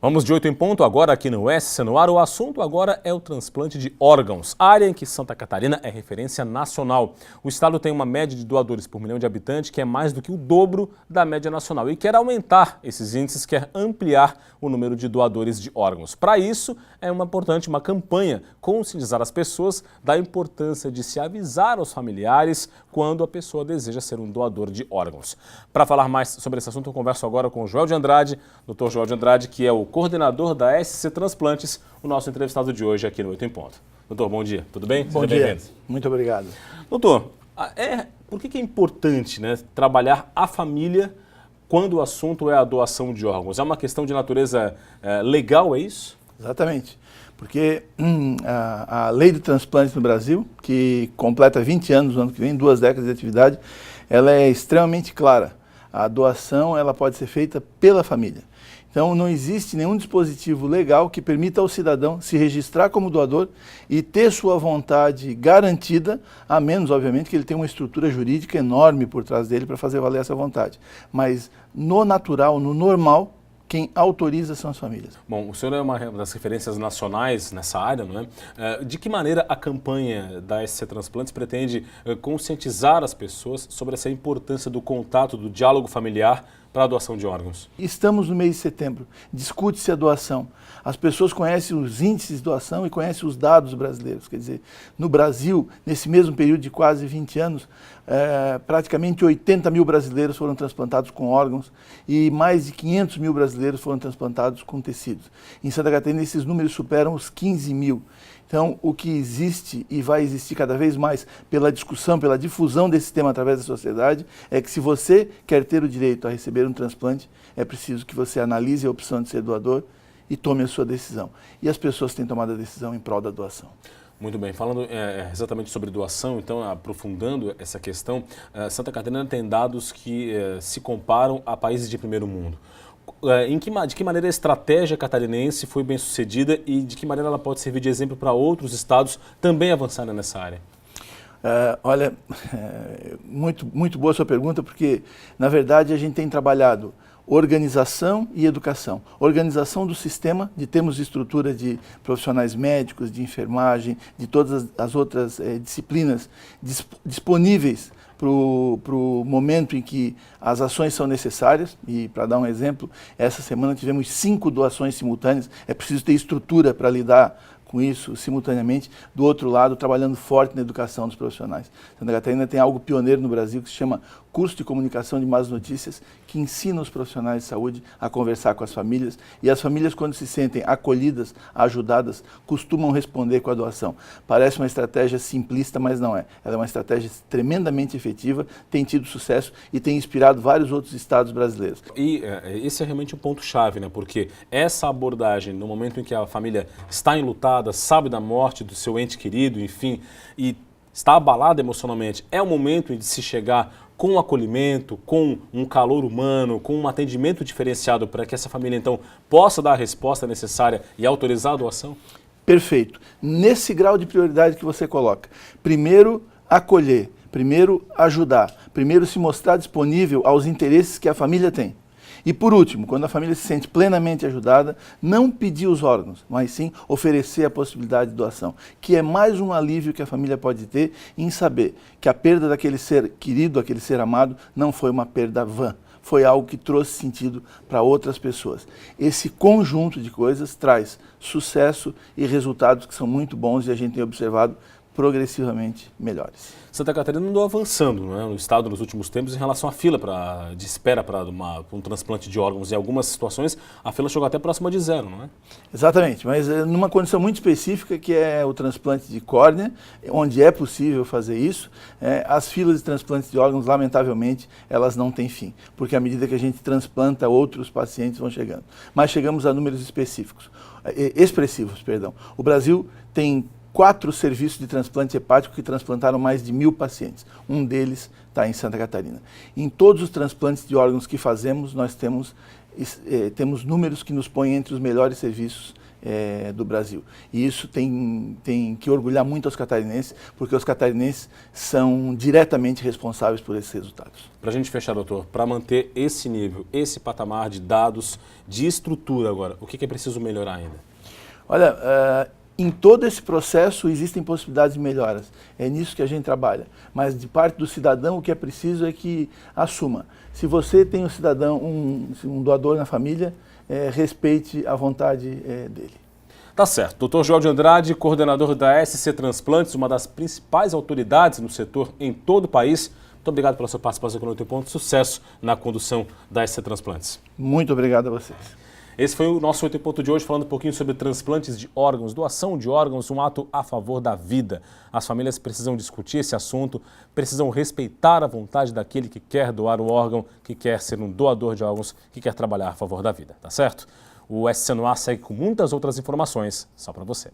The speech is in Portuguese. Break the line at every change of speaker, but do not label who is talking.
Vamos de 8 em ponto agora aqui no SC no Ar. O assunto agora é o transplante de órgãos, área em que Santa Catarina é referência nacional. O estado tem uma média de doadores por milhão de habitantes que é mais do que o dobro da média nacional e quer aumentar esses índices, quer ampliar o número de doadores de órgãos. Para isso, é importante uma campanha conscientizar as pessoas da importância de se avisar aos familiares quando a pessoa deseja ser um doador de órgãos. Para falar mais sobre esse assunto, eu converso agora com o Joel de Andrade, Dr. Joel de Andrade, que é o coordenador da SC Transplantes, o nosso entrevistado de hoje aqui no 8 em Ponto. Doutor, bom dia, tudo bem?
Bom dia, muito obrigado.
Doutor, por que é importante, né, trabalhar a família quando o assunto é a doação de órgãos? É uma questão de natureza legal, é isso?
Exatamente, porque a lei de transplantes no Brasil, que completa 20 anos no ano que vem, 2 décadas de atividade, ela é extremamente clara. A doação ela pode ser feita pela família. Então, não existe nenhum dispositivo legal que permita ao cidadão se registrar como doador e ter sua vontade garantida, a menos, obviamente, que ele tenha uma estrutura jurídica enorme por trás dele para fazer valer essa vontade. Mas, no natural, no normal, quem autoriza são as famílias.
Bom, o senhor é uma das referências nacionais nessa área, não é? De que maneira a campanha da SC Transplantes pretende conscientizar as pessoas sobre essa importância do contato, do diálogo familiar para a doação de órgãos?
Estamos no mês de setembro, discute-se a doação. As pessoas conhecem os índices de doação e conhecem os dados brasileiros. Quer dizer, no Brasil, nesse mesmo período de quase 20 anos, praticamente 80 mil brasileiros foram transplantados com órgãos e mais de 500 mil brasileiros foram transplantados com tecidos. Em Santa Catarina, esses números superam os 15 mil. Então, o que existe e vai existir cada vez mais pela discussão, pela difusão desse tema através da sociedade, é que se você quer ter o direito a receber um transplante, é preciso que você analise a opção de ser doador e tome a sua decisão. E as pessoas têm tomado a decisão em prol da doação.
Muito bem, falando exatamente sobre doação, então aprofundando essa questão, Santa Catarina tem dados que se comparam a países de primeiro mundo. De que maneira a estratégia catarinense foi bem sucedida e de que maneira ela pode servir de exemplo para outros estados também avançarem nessa área?
Olha, muito boa a sua pergunta, porque na verdade a gente tem trabalhado organização e educação. Organização do sistema, de termos de estrutura de profissionais médicos, de enfermagem, de todas as outras disciplinas disponíveis para o momento em que as ações são necessárias. E, para dar um exemplo, essa semana tivemos 5 doações simultâneas. É preciso ter estrutura para lidar com isso simultaneamente. Do outro lado, trabalhando forte na educação dos profissionais. Santa Catarina tem algo pioneiro no Brasil que se chama Curso de Comunicação de Más Notícias, que ensina os profissionais de saúde a conversar com as famílias. E as famílias, quando se sentem acolhidas, ajudadas, costumam responder com a doação. Parece uma estratégia simplista, mas não é. Ela é uma estratégia tremendamente efetiva, tem tido sucesso e tem inspirado vários outros estados brasileiros.
E esse é realmente um ponto-chave, né? Porque essa abordagem, no momento em que a família está enlutada, sabe da morte do seu ente querido, enfim, e está abalada emocionalmente, é o momento de se chegar com um acolhimento, com um calor humano, com um atendimento diferenciado para que essa família, então, possa dar a resposta necessária e autorizar a doação?
Perfeito. Nesse grau de prioridade que você coloca. Primeiro, acolher. Primeiro, ajudar. Primeiro, se mostrar disponível aos interesses que a família tem. E por último, quando a família se sente plenamente ajudada, não pedir os órgãos, mas sim oferecer a possibilidade de doação, que é mais um alívio que a família pode ter em saber que a perda daquele ser querido, aquele ser amado, não foi uma perda vã, foi algo que trouxe sentido para outras pessoas. Esse conjunto de coisas traz sucesso e resultados que são muito bons e a gente tem observado progressivamente melhores.
Santa Catarina andou avançando, não é, no estado nos últimos tempos em relação à fila de espera para um transplante de órgãos. Em algumas situações, a fila chegou até próxima de 0, não é?
Exatamente, mas numa condição muito específica, que é o transplante de córnea, onde é possível fazer isso, as filas de transplantes de órgãos, lamentavelmente, elas não têm fim, porque à medida que a gente transplanta, outros pacientes vão chegando. Mas chegamos a números expressivos. O Brasil tem 4 serviços de transplante hepático que transplantaram mais de 1.000 pacientes. Um deles está em Santa Catarina. Em todos os transplantes de órgãos que fazemos, nós temos números que nos põem entre os melhores serviços do Brasil. E isso tem que orgulhar muito os catarinenses, porque os catarinenses são diretamente responsáveis por esses resultados.
Para a gente fechar, doutor, para manter esse nível, esse patamar de dados, de estrutura agora, o que é preciso melhorar ainda?
Olha, em todo esse processo existem possibilidades de melhoras. É nisso que a gente trabalha. Mas de parte do cidadão, o que é preciso é que assuma. Se você tem um cidadão, um doador na família, respeite a vontade dele.
Tá certo. Doutor Joel de Andrade, coordenador da SC Transplantes, uma das principais autoridades no setor em todo o país. Muito obrigado pela sua participação aqui no Oito em Ponto. Sucesso na condução da SC Transplantes.
Muito obrigado a vocês.
Esse foi o nosso Oito em Ponto de hoje, falando um pouquinho sobre transplantes de órgãos, doação de órgãos, um ato a favor da vida. As famílias precisam discutir esse assunto, precisam respeitar a vontade daquele que quer doar o órgão, que quer ser um doador de órgãos, que quer trabalhar a favor da vida, tá certo? O SC no Ar segue com muitas outras informações, só para você.